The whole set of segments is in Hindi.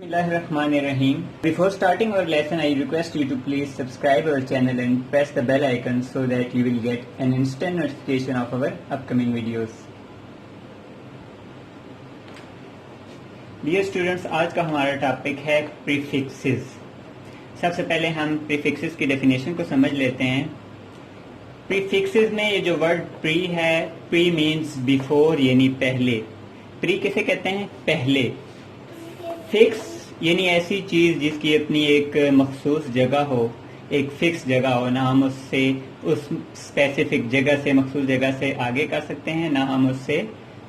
Bismillahirrahmanirrahim. Before starting our lesson, I request you to please subscribe our channel and press the bell icon so that you will get an instant notification of our upcoming videos. Dear students, आज का हमारा टॉपिक है प्रीफिक्सेस। सबसे पहले हम प्रीफिक्सेस की डेफिनेशन को समझ लेते हैं। प्रीफिक्सेस में ये जो वर्ड प्री है, प्री मीन्स बिफोर यानी पहले। प्री किसे कहते हैं? पहले। फिक्स यानी ऐसी चीज जिसकी अपनी एक मखसूस जगह हो, एक फिक्स जगह हो, ना हम उससे उस स्पेसिफिक जगह से, मखसूस जगह से आगे कर सकते हैं, ना हम उससे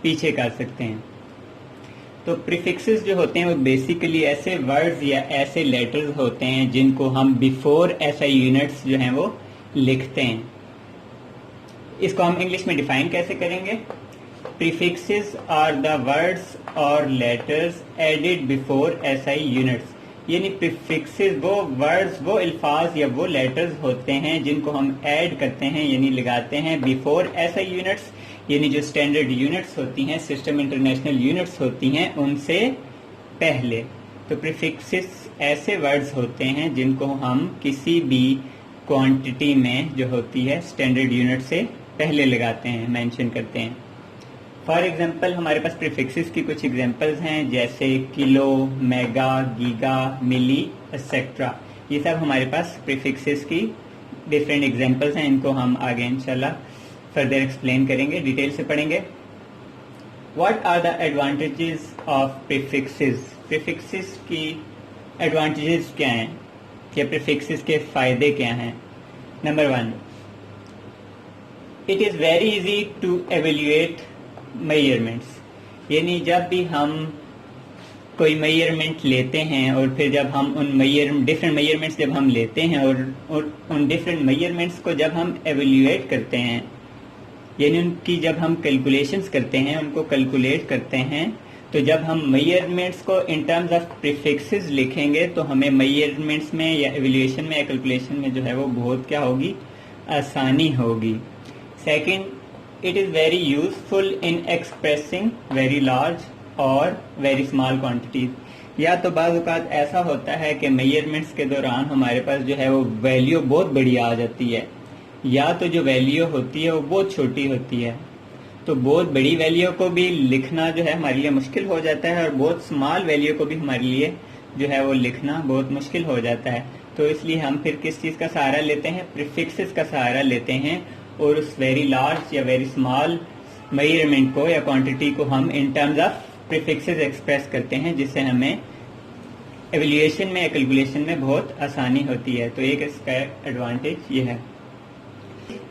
पीछे कर सकते हैं। तो प्रीफिक्सेस जो होते हैं वो बेसिकली ऐसे वर्ड्स या ऐसे लेटर्स होते हैं जिनको हम बिफोर एसआई यूनिट्स जो हैं वो लिखते हैं। इसको हम इंग्लिश में डिफाइन कैसे करेंगे? Prefixes are the words or letters added before SI units। यानी prefixes वो words, वो अल्फाज या वो letters होते हैं जिनको हम ऐड करते हैं यानी लगाते हैं before SI units, यानी जो स्टैंडर्ड यूनिट्स होती हैं, सिस्टम इंटरनेशनल यूनिट्स होती हैं, उनसे पहले। तो prefixes ऐसे वर्ड्स होते हैं जिनको हम किसी भी क्वांटिटी में जो होती है स्टैंडर्ड यूनिट से पहले लगाते हैं, मेंशन करते हैं। फॉर एग्जाम्पल हमारे पास प्रीफिक्सेस की कुछ एग्जाम्पल्स हैं, जैसे किलो, मेगा, गीगा, मिली एक्सेट्रा। ये सब हमारे पास प्रीफिक्सेस की डिफरेंट एग्जाम्पल्स हैं। इनको हम आगे इंशाल्लाह फर्दर एक्सप्लेन करेंगे, डिटेल से पढ़ेंगे। What are the advantages of prefixes? Prefixes की एडवांटेजेस क्या हैं या प्रीफिक्सेस के फायदे क्या हैं? Number 1, it is very easy to evaluate measurements. यानी जब भी हम कोई मेजरमेंट लेते हैं और फिर जब हम उन डिफरेंट मेजरमेंट्स जब हम लेते हैं और उन डिफरेंट मेजरमेंट्स को जब हम एवेल्युएट करते हैं, यानी उनकी जब हम कैलकुलेशंस करते हैं, उनको कैलकुलेट करते हैं, तो जब हम मेजरमेंट्स को इन टर्म्स ऑफ प्रीफिक्सेस लिखेंगे तो हमें मेजरमेंट्स में या एवेल्युएशन में या कैलकुलेशन में जो है वो बहुत क्या होगी? आसानी होगी। Second, it is very useful in expressing very large और very small quantities। या तो बाज़ औक़ात ऐसा होता है कि मेजरमेंट्स के दौरान हमारे पास जो है वो वैल्यू बहुत बड़ी आ जाती है, या तो जो वैल्यू होती है वो बहुत छोटी होती है। तो बहुत बड़ी वैल्यू को भी लिखना जो है हमारे लिए मुश्किल हो जाता है, और बहुत स्मॉल वैल्यू को भी हमारे लिए जो है वो लिखना बहुत मुश्किल हो जाता है। तो इसलिए हम फिर किस चीज़ का सहारा लेते हैं? प्रीफिक्सेस का सहारा लेते हैं, और उस वेरी लार्ज या वेरी स्मॉल मेजरमेंट को या क्वांटिटी को हम in terms of prefixes express करते हैं, जिससे हमें एवेल्युएशन में या कैलकुलेशन में बहुत आसानी होती है। तो एक इसका एडवांटेज ये है।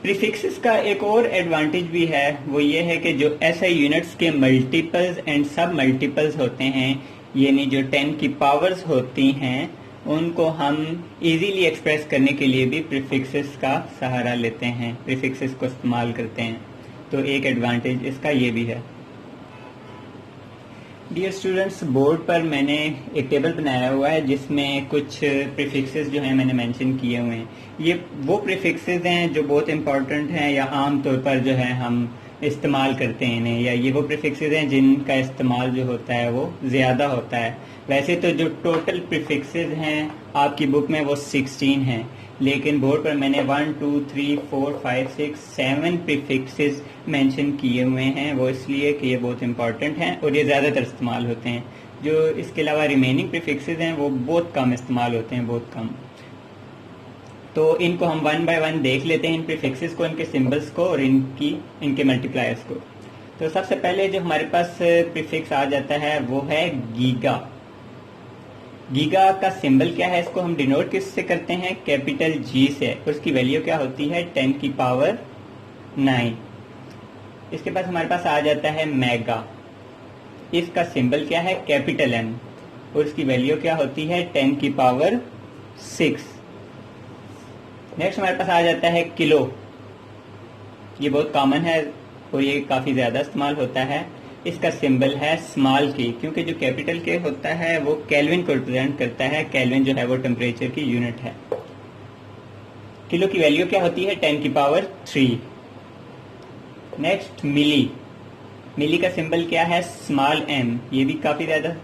प्रीफिक्सेस का एक और एडवांटेज भी है, वो ये है कि जो एसआई यूनिट्स के मल्टीपल्स एंड सब मल्टीपल्स होते हैं, यानी जो 10 की पावर्स होती हैं, उनको हम इजीली एक्सप्रेस करने के लिए भी प्रीफिक्सेस का सहारा लेते हैं, प्रीफिक्सेस को इस्तेमाल करते हैं। तो एक एडवांटेज इसका ये भी है। डियर स्टूडेंट्स, बोर्ड पर मैंने एक टेबल बनाया हुआ है जिसमें कुछ प्रीफिक्सेस जो हैं मैंने मेंशन किए हुए हैं। ये वो प्रीफिक्सेस हैं जो बहुत इंपॉर्टेंट हैं या आम तौर पर जो है हम इस्तेमाल करते हैं इन्हें, या ये वो प्रीफिक्सेस हैं जिनका इस्तेमाल जो होता है वो ज़्यादा होता है। वैसे तो जो टोटल प्रीफिक्सेस हैं आपकी बुक में वो 16 हैं, लेकिन बोर्ड पर मैंने 1 2 3 4 5 6 7 प्रीफिक्सेस मेंशन किए हुए हैं। वो इसलिए कि ये बहुत इंपॉर्टेंट हैं और ये ज़्यादातर इस्तेमाल होते हैं। जो इसके अलावा रिमेनिंग प्रीफिक्सेस हैं वो बहुत कम इस्तेमाल होते हैं, बहुत कम। तो इनको हम 1 बाय 1 देख लेते हैं, इन प्रीफिक्सेस को, इनके सिंबल्स को और इनके मल्टीप्लायर्स को। तो सबसे पहले जो हमारे पास प्रीफिक्स आ जाता है वो है गीगा। गीगा का सिंबल क्या है? इसको हम डिनोट किससे करते हैं? कैपिटल जी से। उसकी वैल्यू क्या होती है? 10 की पावर 9। इसके बाद हमारे पास आ जाता है मेगा। इसका सिंबल क्या है? कैपिटल एम, और उसकी वैल्यू क्या होती है? 10 की पावर 6। नेक्स्ट हमारे पास आ जाता है किलो। ये बहुत कॉमन है और ये काफ़ी ज़्यादा इस्तेमाल होता है। इसका सिंबल है स्मॉल के, क्योंकि जो कैपिटल के होता है वो केल्विन को रिप्रेजेंट करता है। केल्विन जो है वो टेम्परेचर की यूनिट है। किलो की वैल्यू क्या होती है? 10 की पावर 3। नेक्स्ट मिली। मिली का सिंबल क्या है? Small M. ये भी काफ़ी ज़्यादा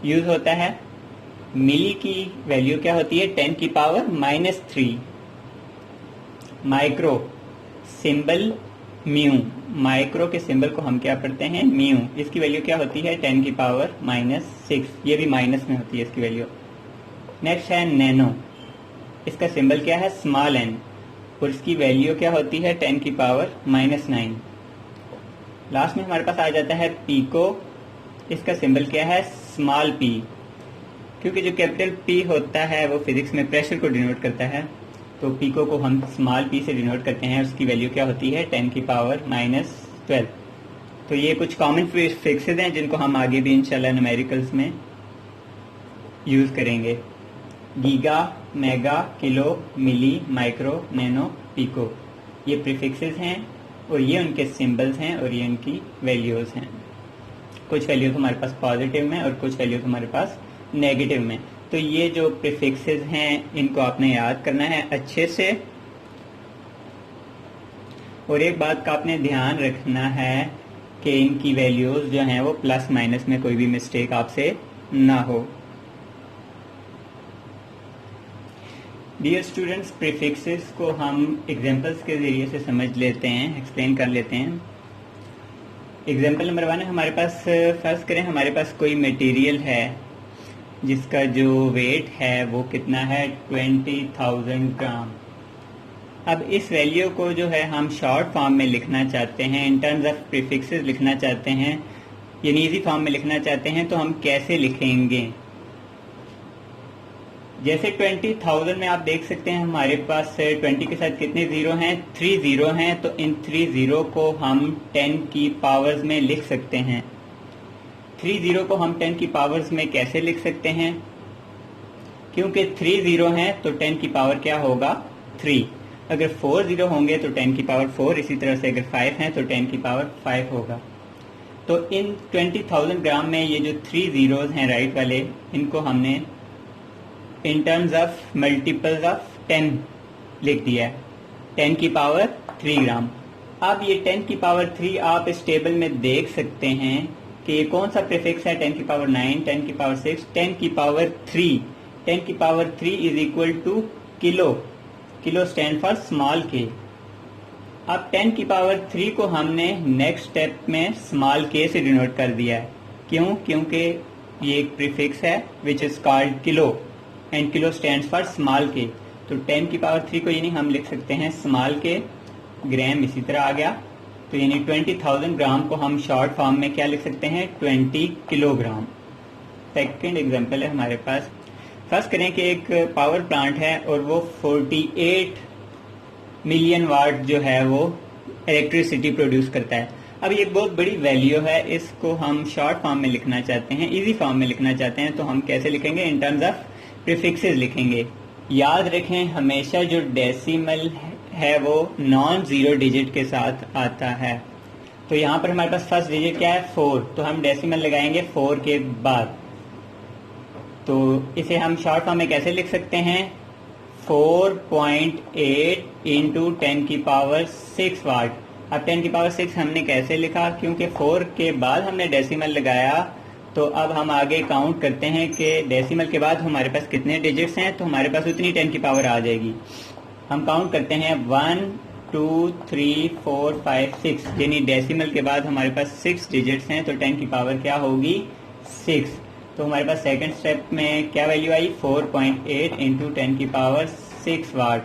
यूज होता है। मिली की वैल्यू क्या होती है 10 की power -3। Micro symbol mu, micro के सिंबल को हम क्या पढ़ते हैं म्यू, इसकी वैल्यू क्या होती है 10 की पावर -6, ये भी माइनस में होती है इसकी वैल्यू। नेक्स्ट है नैनो, इसका सिंबल क्या है स्मॉल एन और इसकी वैल्यू क्या होती है 10 की पावर -9। लास्ट में हमारे पास आ जाता है पीको, इसका सिंबल क्या है स्मॉल पी, क्योंकि जो कैपिटल पी होता है वो फिजिक्स में प्रेशर को डिनोट करता है, तो पीको को हम स्मॉल पी से डिनोट करते हैं, उसकी वैल्यू क्या होती है 10 की पावर -12। तो ये कुछ कॉमन प्रीफिक्सेस हैं जिनको हम आगे भी इंशाल्लाह न्यूमेरिकल्स में यूज करेंगे। गीगा, मेगा, किलो, मिली, माइक्रो, नैनो, पिको, ये प्रीफिक्सेस हैं और ये उनके सिंबल्स हैं और ये उनकी वैल्यूज हैं। कुछ वैल्यूज हमारे पास पॉजिटिव में और कुछ वैल्यूज हमारे पास नेगेटिव में। तो ये जो प्रीफिक्सेस हैं इनको आपने याद करना है अच्छे से, और एक बात का आपने ध्यान रखना है कि इनकी वैल्यूज जो हैं वो प्लस माइनस में कोई भी मिस्टेक आपसे ना हो। डियर स्टूडेंट्स, प्रीफिक्सेस को हम एग्जांपल्स के जरिए से समझ लेते हैं, एक्सप्लेन कर लेते हैं। एग्जांपल नंबर 1 है हमारे पास, फर्स्ट करें हमारे पास कोई मटेरियल है जिसका जो वेट है वो कितना है 20,000 ग्राम। अब इस वैल्यू को जो है हम शॉर्ट फॉर्म में लिखना चाहते हैं, इन टर्म्स ऑफ प्रीफिक्सेस लिखना चाहते हैं, यानी इजी फॉर्म में लिखना चाहते हैं, तो हम कैसे लिखेंगे। जैसे 20,000 में आप देख सकते हैं हमारे पास 20 के साथ कितने जीरो हैं 3 जीरो हैं, तो इन 3 जीरो को हम 10 की पावर्स में लिख सकते हैं। 3 जीरो को हम 10 की पावर्स में कैसे लिख सकते हैं, क्योंकि 3 जीरो हैं तो 10 की पावर क्या होगा 3, अगर 4 जीरो होंगे तो 10 की पावर 4, इसी तरह से अगर 5 हैं तो 10 की पावर 5 होगा। तो इन 20,000 ग्राम में ये जो 3 जीरोज हैं राइट वाले, इनको हमने in terms of multiples of 10 लिख दिया है, 10 की पावर 3 ग्राम। अब ये 10 की पावर 3 आप इस टेबल में देख सकते हैं कि ये कौन सा प्रीफिक्स है 10 की पावर 9, 10 की पावर 6, 10 की पावर 3। 10 की power 3 is equal two kilo, kilo stand for small के। अब 10 की पावर 3 को हमने नेक्स्ट स्टेप में स्मॉल के से डिनोट कर दिया है। क्यों? क्योंकि ये एक प्रीफिक्स है which is called kilo and kilo stands for small के। तो 10 की पावर 3 को यानी हम लिख सकते हैं स्मॉल के, ग्राम इसी तरह आ गया, तो यानी 20,000 ग्राम को हम शॉर्ट फॉर्म में क्या लिख सकते हैं 20 किलोग्राम। सेकेंड एग्जांपल है हमारे पास, फर्स्ट करें कि एक पावर प्लांट है और वो 48 मिलियन वाट जो है वो इलेक्ट्रिसिटी प्रोड्यूस करता है। अब ये बहुत बड़ी वैल्यू है, इसको हम शॉर्ट फॉर्म में लिखना चाहते हैं, इजी फॉर्म में लिखना चाहते हैं, तो हम कैसे लिखेंगे इन टर्म्स ऑफ प्रीफिक्सेस लिखेंगे। याद रखें हमेशा जो डेसिमल है वो नॉन जीरो डिजिट के साथ आता है। तो यहाँ पर हमारे पास फर्स्ट डिजिट क्या है 4, तो हम डेसिमल लगाएंगे 4 के बाद। तो इसे हम शॉर्ट फॉर्म में कैसे लिख सकते हैं 4.8 इंटू 10 की पावर 6 वाट। अब 10 की पावर 6 हमने कैसे लिखा, क्योंकि 4 के बाद हमने डेसिमल लगाया, तो अब हम आगे काउंट करते हैं कि डेसिमल के बाद हमारे पास कितने डिजिट्स हैं, तो हमारे पास उतनी 10 की पावर आ जाएगी। हम काउंट करते हैं 1 2 3 4 5 6, यानी डेसिमल के बाद हमारे पास 6 डिजिट्स हैं, तो 10 की पावर क्या होगी 6। तो हमारे पास सेकंड स्टेप में क्या वैल्यू आई 4.8 इंटू 10 की पावर 6 वाट।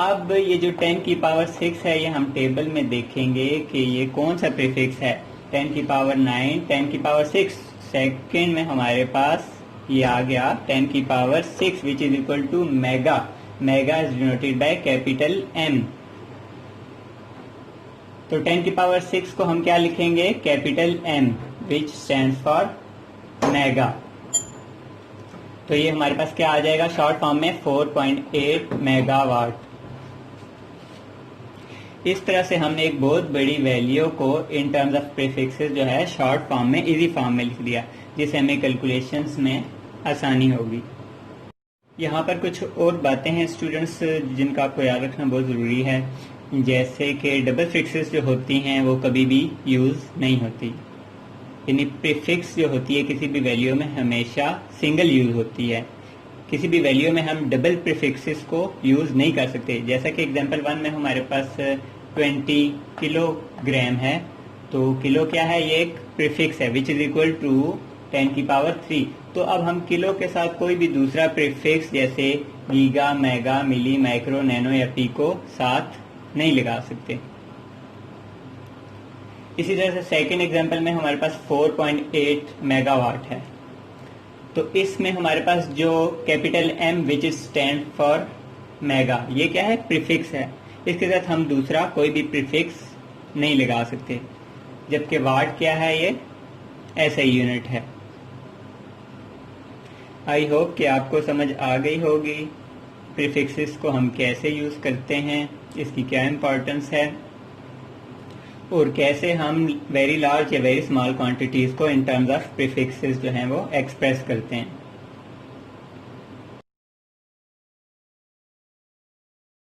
अब ये जो 10 की पावर 6 है ये हम टेबल में देखेंगे कि ये कौन सा प्रीफिक्स है। 10 की पावर 9, 10 की पावर 6, सेकेंड में हमारे पास ये आ गया 10 की power 6 which is equal to mega. Mega is denoted by capital M. तो 10 की पावर 6 को हम क्या लिखेंगे capital M which stands for mega. तो ये हमारे पास क्या आ जाएगा शॉर्ट फॉर्म में 4.8 मेगावाट। इस तरह से हमने एक बहुत बड़ी वैल्यू को इन टर्म्स ऑफ प्रीफिक्सेस जो है शॉर्ट फॉर्म में इजी फॉर्म में लिख दिया, जिससे हमें कैलकुलेशंस में आसानी होगी। यहाँ पर कुछ और बातें हैं स्टूडेंट्स जिनका आपको याद रखना बहुत ज़रूरी है, जैसे कि डबल फिक्सेस जो होती हैं वो कभी भी यूज़ नहीं होती। यानी प्रीफिक्स जो होती है किसी भी वैल्यू में हमेशा सिंगल यूज होती है। किसी भी वैल्यू में हम डबल प्रीफिक्सेस को यूज नहीं कर सकते। जैसा कि एग्जांपल 1 में हमारे पास 20 किलोग्राम है, तो किलो क्या है, ये एक प्रीफिक्स है विच इज इक्वल टू 10 की पावर 3। तो अब हम किलो के साथ कोई भी दूसरा प्रीफिक्स जैसे गीगा, मेगा, मिली, माइक्रो, नैनो या पीको साथ नहीं लगा सकते। इसी तरह से सेकेंड एग्जांपल में हमारे पास 4.8 मेगावाट है, तो इसमें हमारे पास जो capital M which is stand for mega, ये क्या है, प्रीफिक्स है। इसके साथ हम दूसरा कोई भी प्रीफिक्स नहीं लगा सकते। जबकि वाट क्या है, ये SI यूनिट है। आई होप कि आपको समझ आ गई होगी प्रीफिक्सेस को हम कैसे यूज करते हैं, इसकी क्या इम्पोर्टेंस है और कैसे हम वेरी लार्ज या वेरी स्मॉल क्वांटिटीज को इन टर्म्स ऑफ प्रीफिक्सेस जो हैं वो एक्सप्रेस करते हैं।